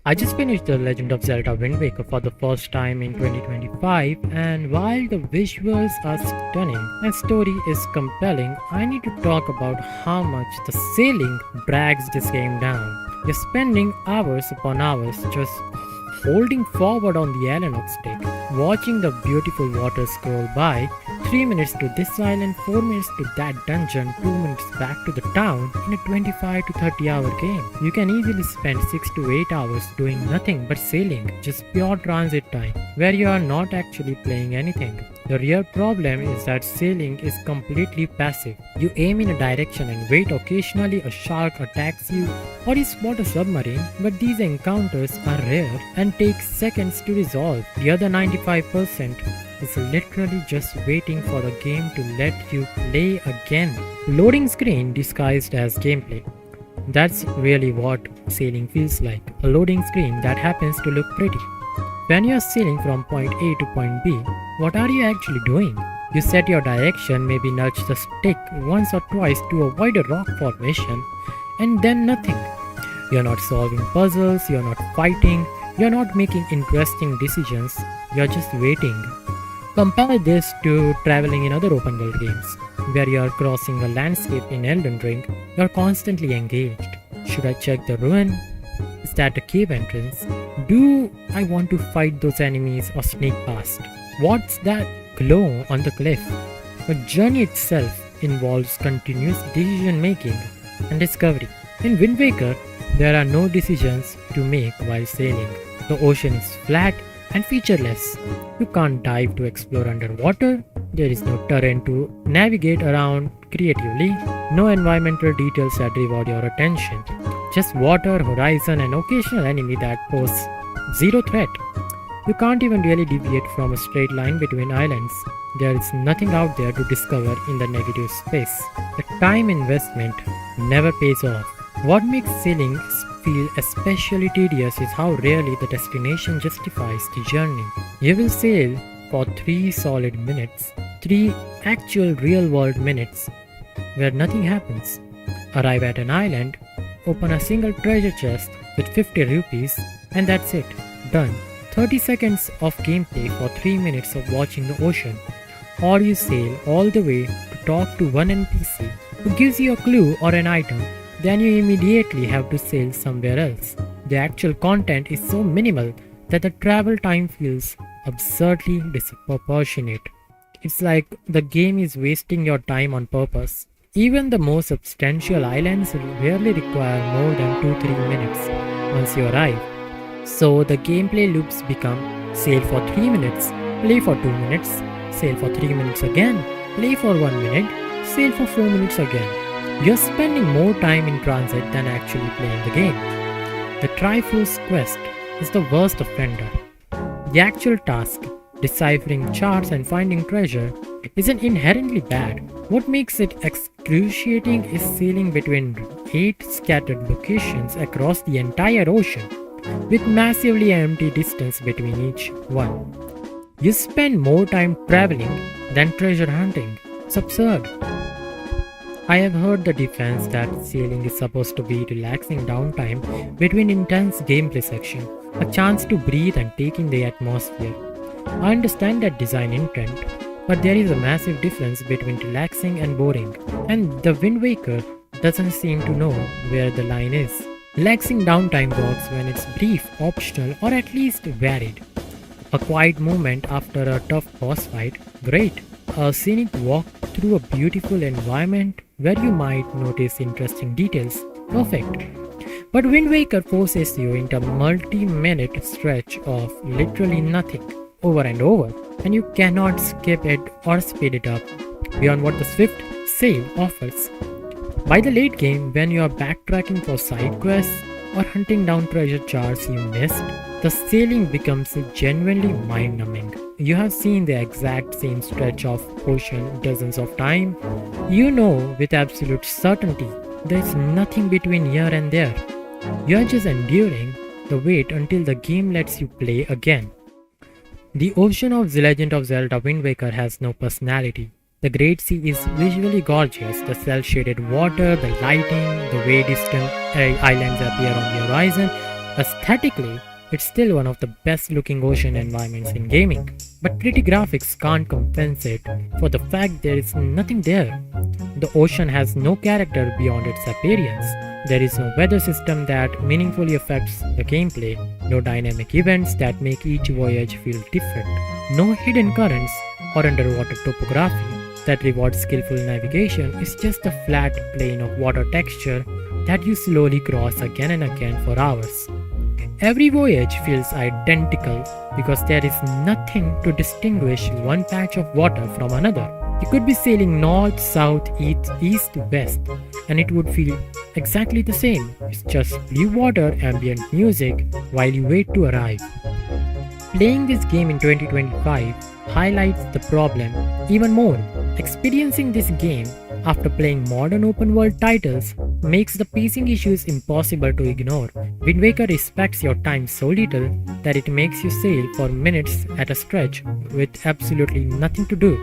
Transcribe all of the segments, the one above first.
I just finished The Legend of Zelda Wind Waker for the first time in 2025, and while the visuals are stunning and story is compelling, I need to talk about how much the sailing drags this game down. You're spending hours upon hours just holding forward on the analog stick, watching the beautiful water scroll by, 3 minutes to this island, 4 minutes to that dungeon, 2 minutes back to the town in a 25 to 30 hour game. You can easily spend 6 to 8 hours doing nothing but sailing, just pure transit time, where you are not actually playing anything. The real problem is that sailing is completely passive. You aim in a direction and wait, occasionally a shark attacks you or you spot a submarine, but these encounters are rare and take seconds to resolve. The other 95% is literally just waiting for the game to let you play again. Loading screen disguised as gameplay. That's really what sailing feels like. A loading screen that happens to look pretty. When you're sailing from point A to point B, what are you actually doing? You set your direction, maybe nudge the stick once or twice to avoid a rock formation, and then nothing. You're not solving puzzles, you're not fighting, you're not making interesting decisions, you're just waiting. Compare this to traveling in other open world games, where you're crossing a landscape in Elden Ring, you're constantly engaged. Should I check the ruin? Is that a cave entrance? Do I want to fight those enemies or sneak past? What's that glow on the cliff? The journey itself involves continuous decision making and discovery. In Wind Waker, there are no decisions to make while sailing. The ocean is flat and featureless. You can't dive to explore underwater. There is no terrain to navigate around creatively. No environmental details that reward your attention. Just water, horizon, and occasional enemy that pose zero threat. You can't even really deviate from a straight line between islands. There is nothing out there to discover in the negative space. The time investment never pays off. What makes sailing feel especially tedious is how rarely the destination justifies the journey. You will sail for 3 solid minutes, 3 actual real world minutes, where nothing happens. Arrive at an island, open a single treasure chest with 50 rupees, and that's it. Done. 30 seconds of gameplay for 3 minutes of watching the ocean. Or you sail all the way to talk to one NPC who gives you a clue or an item. Then you immediately have to sail somewhere else. The actual content is so minimal that the travel time feels absurdly disproportionate. It's like the game is wasting your time on purpose. Even the most substantial islands rarely require more than 2-3 minutes once you arrive. So the gameplay loops become sail for 3 minutes, play for 2 minutes, sail for 3 minutes again, play for 1 minute, sail for 4 minutes again. You're spending more time in transit than actually playing the game. The Triforce quest is the worst offender. The actual task, deciphering charts and finding treasure, isn't inherently bad. What makes it excruciating is sailing between 8 scattered locations across the entire ocean, with massively empty distance between each one. You spend more time traveling than treasure hunting. It's absurd. I have heard the defense that sailing is supposed to be relaxing downtime between intense gameplay section, a chance to breathe and take in the atmosphere. I understand that design intent, but there is a massive difference between relaxing and boring, and the Wind Waker doesn't seem to know where the line is. Relaxing downtime works when it's brief, optional, or at least varied. A quiet moment after a tough boss fight, great. A scenic walk through a beautiful environment where you might notice interesting details, perfect. But Wind Waker forces you into a multi-minute stretch of literally nothing, over and over, and you cannot skip it or speed it up beyond what the Swift Sail offers. By the late game, when you are backtracking for side quests or hunting down treasure charts you missed, the sailing becomes genuinely mind-numbing. You have seen the exact same stretch of ocean dozens of times. You know with absolute certainty there's nothing between here and there. You're just enduring the wait until the game lets you play again. The ocean of The Legend of Zelda Wind Waker has no personality. The Great Sea is visually gorgeous, the cel-shaded water, the lighting, the way distant islands appear on the horizon, Aesthetically, it's still one of the best looking ocean environments in gaming, but pretty graphics can't compensate for the fact there is nothing there. The ocean has no character beyond its appearance. There is no weather system that meaningfully affects the gameplay, no dynamic events that make each voyage feel different, no hidden currents or underwater topography that rewards skillful navigation. It's just a flat plane of water texture that you slowly cross again and again for hours. Every voyage feels identical because there is nothing to distinguish one patch of water from another. You could be sailing north, south, east, west, and it would feel exactly the same. It's just blue water, ambient music while you wait to arrive. Playing this game in 2025 highlights the problem even more. Experiencing this game after playing modern open world titles makes the pacing issues impossible to ignore. Wind Waker respects your time so little that it makes you sail for minutes at a stretch with absolutely nothing to do.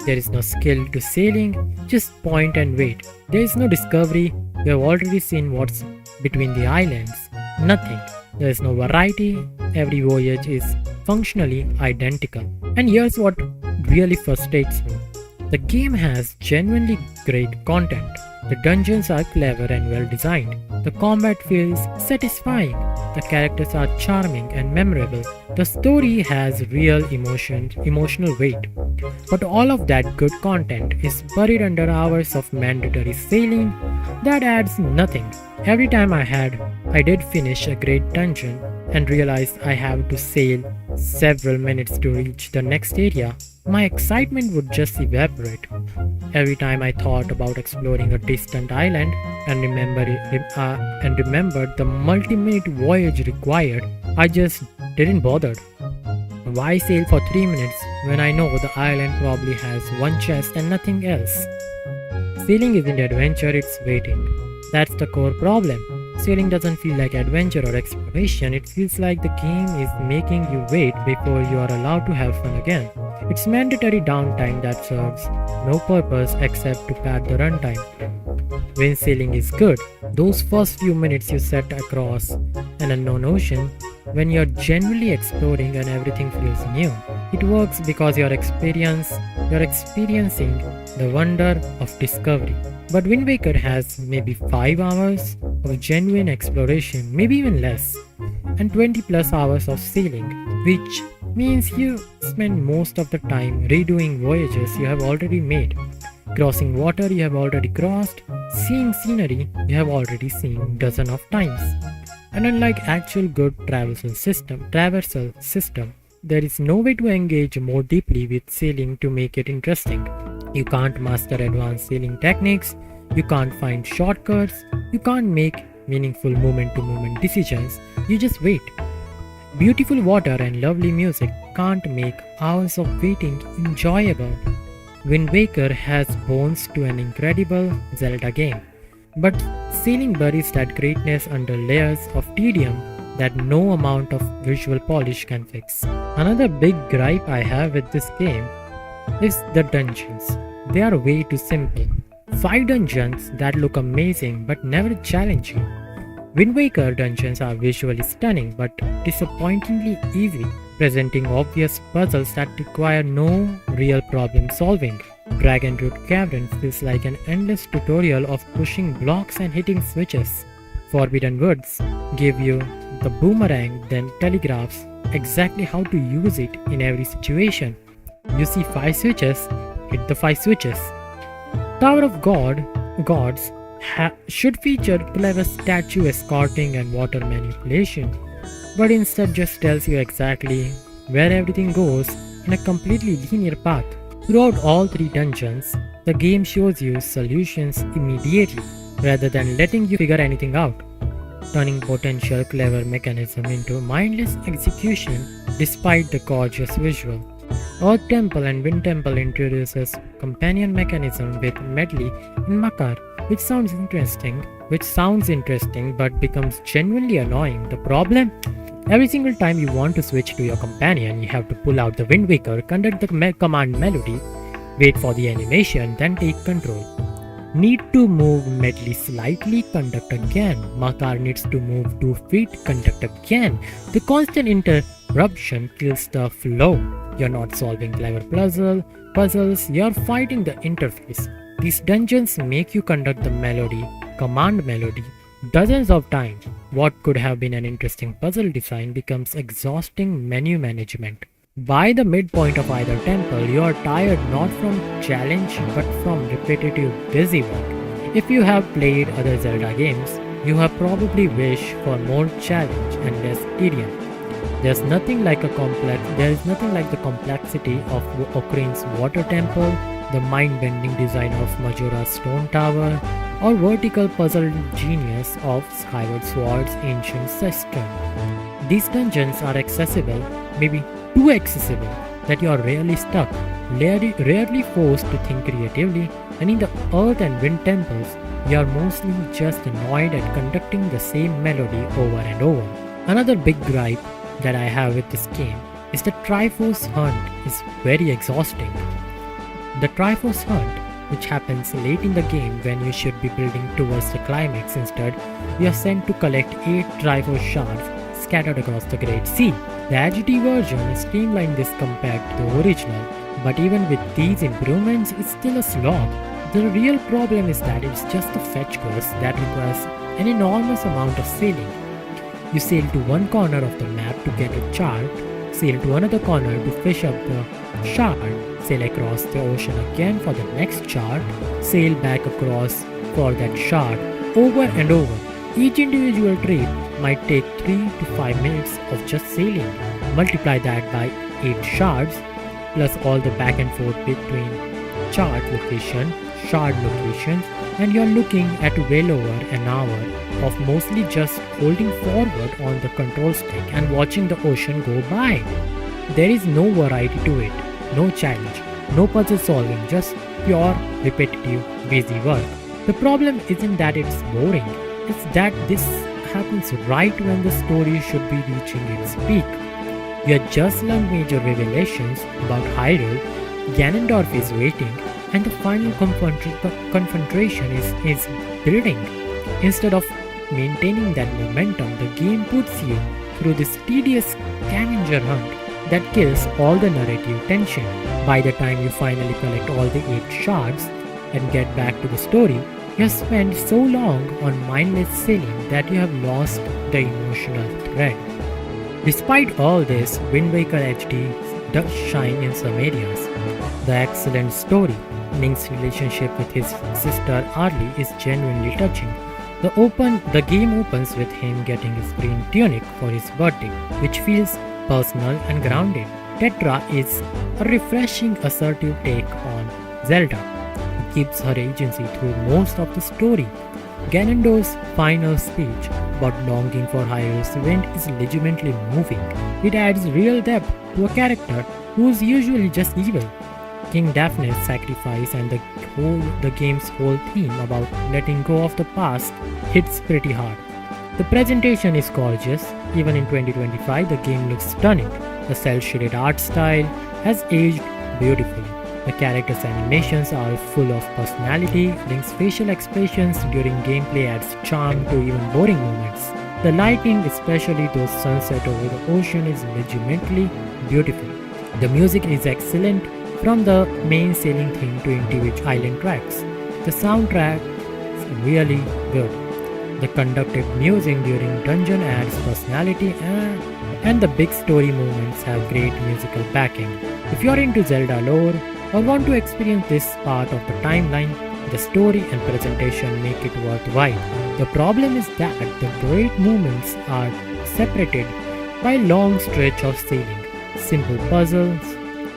There is no skill to sailing, just point and wait. There is no discovery, you have already seen what's between the islands. Nothing. There is no variety, every voyage is functionally identical. And here's what really frustrates me. The game has genuinely great content. The dungeons are clever and well designed. The combat feels satisfying. The characters are charming and memorable. The story has real emotional weight. But all of that good content is buried under hours of mandatory sailing that adds nothing. Every time I did finish a great dungeon and realized I have to sail several minutes to reach the next area, my excitement would just evaporate. Every time I thought about exploring a distant island and remembered the multi-minute voyage required, I just didn't bother. Why sail for 3 minutes when I know the island probably has one chest and nothing else? Sailing isn't adventure, it's waiting. That's the core problem. Sailing doesn't feel like adventure or exploration, it feels like the game is making you wait before you are allowed to have fun again. It's mandatory downtime that serves no purpose except to pad the runtime. When sailing is good, those first few minutes you set across an unknown ocean, when you're genuinely exploring and everything feels new. It works because you're experiencing the wonder of discovery. But Wind Waker has maybe 5 hours of genuine exploration, maybe even less, and 20 plus hours of sailing, which means you spend most of the time redoing voyages you have already made, crossing water you have already crossed, seeing scenery you have already seen dozens of times. And unlike actual good traversal system, there is no way to engage more deeply with sailing to make it interesting. You can't master advanced sailing techniques, you can't find shortcuts, you can't make meaningful moment-to-moment decisions, you just wait. Beautiful water and lovely music can't make hours of waiting enjoyable. Wind Waker has bones to an incredible Zelda game, but sailing buries that greatness under layers of tedium that no amount of visual polish can fix. Another big gripe I have with this game is the dungeons. They are way too simple. 5 dungeons that look amazing but never challenge you. Wind Waker dungeons are visually stunning but disappointingly easy, presenting obvious puzzles that require no real problem solving. Dragon Root Cavern feels like an endless tutorial of pushing blocks and hitting switches. Forbidden Woods give you the boomerang, then telegraphs exactly how to use it in every situation. You see 5 switches, hit the 5 switches. Tower of Gods should feature clever statue escorting and water manipulation, but instead just tells you exactly where everything goes in a completely linear path. Throughout all 3 dungeons, the game shows you solutions immediately rather than letting you figure anything out, turning potential clever mechanism into mindless execution despite the gorgeous visual. Earth Temple and Wind Temple introduces companion mechanism with Medley and Makar, which sounds interesting but becomes genuinely annoying. The problem? Every single time you want to switch to your companion, you have to pull out the Wind Waker, conduct the command melody, wait for the animation, then take control. need to move medley slightly, conduct again. Makar needs to move 2 feet, conduct again. The constant interruption kills the flow. You're not solving clever puzzles, you're fighting the interface. These dungeons make you conduct the command melody, dozens of times. What could have been an interesting puzzle design becomes exhausting menu management. By the midpoint of either temple, you are tired not from challenge but from repetitive busy work. If you have played other Zelda games, you have probably wished for more challenge and less tedium. There is nothing like the complexity of Ocarina's Water Temple, the mind-bending design of Majora's Stone Tower, or vertical puzzle genius of Skyward Sword's ancient cistern. These dungeons are accessible, maybe too accessible, that you are rarely stuck, rarely forced to think creatively, and in the earth and wind temples, you are mostly just annoyed at conducting the same melody over and over. Another big gripe that I have with this game is the Triforce Hunt is very exhausting. The Triforce Hunt, which happens late in the game when you should be building towards the climax, instead, you are sent to collect 8 Triforce shards scattered across the Great Sea. The HD version streamlined this compared to the original, but even with these improvements, it's still a slog. The real problem is that it's just a fetch quest that requires an enormous amount of sailing. You sail to one corner of the map to get a chart, sail to another corner to fish up the shard, sail across the ocean again for the next chart, sail back across for that shard, over and over. Each individual trip might take 3 to 5 minutes of just sailing. Multiply that by 8 shards, plus all the back and forth between chart location, shard locations, and you're looking at well over an hour of mostly just holding forward on the control stick and watching the ocean go by. There is no variety to it, no challenge, no puzzle solving, just pure repetitive busy work. The problem isn't that it's boring, it's that this happens right when the story should be reaching its peak. You have just learned major revelations about Hyrule, Ganondorf is waiting, and the final confrontation is building. Instead of maintaining that momentum, the game puts you through this tedious scavenger hunt that kills all the narrative tension. By the time you finally collect all the 8 shards and get back to the story, you have spent so long on mindless sailing that you have lost the emotional thread. Despite all this, Wind Waker HD does shine in some areas. The excellent story, Link's relationship with his sister Arlie is genuinely touching. The game opens with him getting his green tunic for his birthday, which feels personal and grounded. Tetra is a refreshing, assertive take on Zelda. It gives her agency through most of the story. Ganondorf's final speech about longing for Hyrule's wind is legitimately moving. It adds real depth to a character who's usually just evil. King Daphne's sacrifice and the game's whole theme about letting go of the past hits pretty hard. The presentation is gorgeous. Even in 2025, the game looks stunning. The cel-shaded art style has aged beautifully. The characters' animations are full of personality. Link's facial expressions during gameplay adds charm to even boring moments. The lighting, especially those sunset over the ocean, is legitimately beautiful. The music is excellent, from the main sailing theme to individual island tracks. The soundtrack is really good. The conducted music during dungeon adds personality and the big story moments have great musical backing. If you're into Zelda lore or want to experience this part of the timeline, the story and presentation make it worthwhile. The problem is that the great moments are separated by a long stretch of sailing, simple puzzles,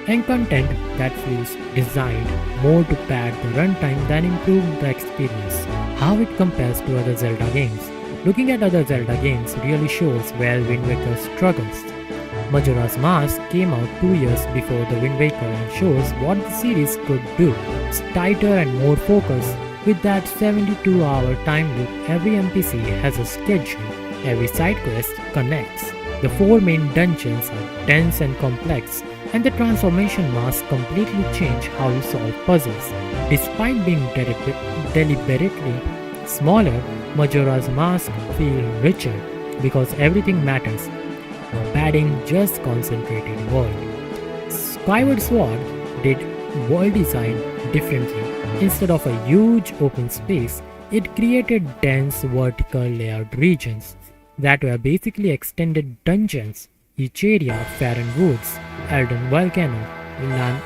and content that feels designed more to pad the runtime than improve the experience. How it compares to other Zelda games. Looking at other Zelda games really shows where Wind Waker struggles. Majora's Mask came out 2 years before the Wind Waker and shows what the series could do. It's tighter and more focused. With that 72-hour time loop, every NPC has a schedule. Every side quest connects. The 4 main dungeons are dense and complex, and the transformation mask completely change how you solve puzzles. Despite being deliberately smaller, Majora's Mask feels richer because everything matters. No padding, just concentrated world. Skyward Sword did world design differently. Instead of a huge open space, it created dense vertical layered regions that were basically extended dungeons. Each area, Farron Woods, Elden Volcano,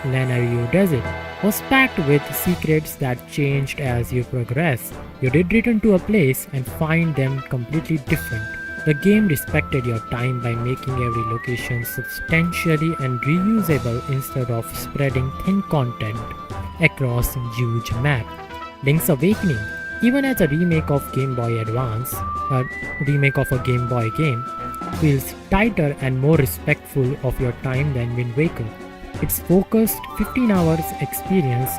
Lanayru Desert, was packed with secrets that changed as you progress. You did return to a place and find them completely different. The game respected your time by making every location substantially and reusable instead of spreading thin content across huge map. Link's Awakening, even as a remake of Game Boy Advance, a remake of a Game Boy game, feels tighter and more respectful of your time than Wind Waker. It's focused 15 hours experience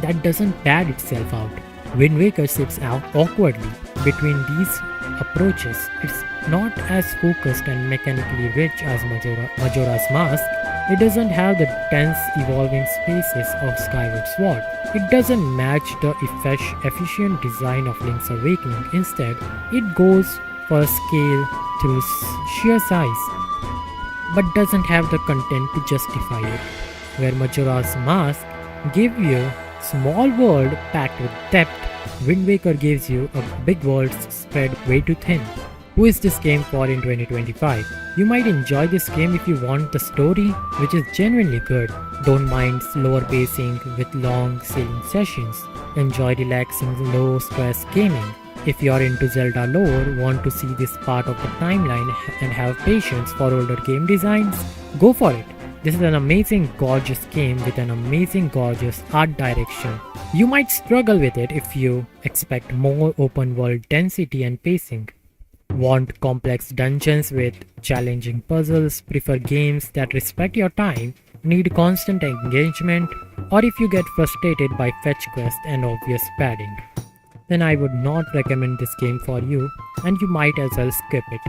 that doesn't pad itself out. Wind Waker sits out awkwardly between these approaches. It's not as focused and mechanically rich as Majora's Mask. It doesn't have the dense evolving spaces of Skyward Sword. It doesn't match the efficient design of Link's Awakening. Instead, it goes for scale through sheer size, but doesn't have the content to justify it. Where Majora's Mask gives you small world packed with depth, Wind Waker gives you a big world spread way too thin. Who is this game for in 2025? You might enjoy this game if you want the story, which is genuinely good. Don't mind slower pacing with long sailing sessions. Enjoy relaxing, low stress gaming. If you're into Zelda lore, want to see this part of the timeline and have patience for older game designs, go for it. This is an amazing gorgeous game with an amazing gorgeous art direction. You might struggle with it if you expect more open world density and pacing. Want complex dungeons with challenging puzzles, prefer games that respect your time, need constant engagement, or if you get frustrated by fetch quest and obvious padding, then I would not recommend this game for you and you might as well skip it.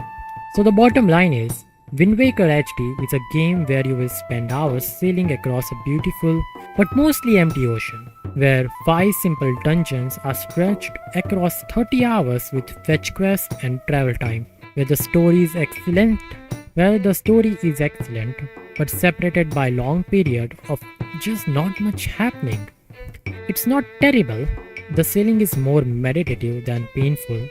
So the bottom line is, Wind Waker HD is a game where you will spend hours sailing across a beautiful but mostly empty ocean, where 5 simple dungeons are stretched across 30 hours with fetch quests and travel time, where the story is excellent, but separated by long period of just not much happening. It's not terrible. The sailing is more meditative than painful.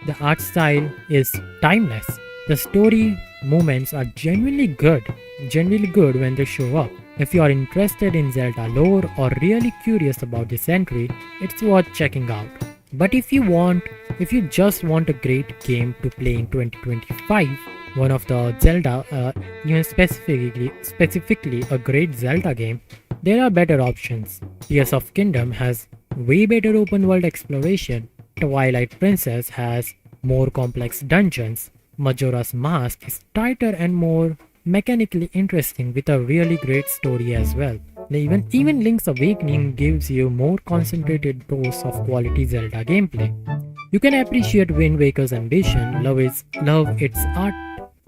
The art style is timeless. The story moments are genuinely good when they show up. If you are interested in Zelda lore or really curious about this entry, it's worth checking out. But if you just want a great game to play in 2025, one of the Zelda, even specifically a great Zelda game, there are better options. Tears of Kingdom has way better open world exploration. Twilight Princess has more complex dungeons. Majora's Mask is tighter and more mechanically interesting with a really great story as well. Even Link's Awakening gives you more concentrated dose of quality Zelda gameplay. You can appreciate Wind Waker's ambition, love its art,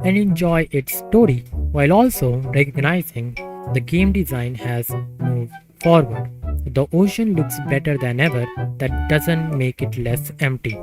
and enjoy its story, while also recognizing the game design has moved forward. The ocean looks better than ever, that doesn't make it less empty.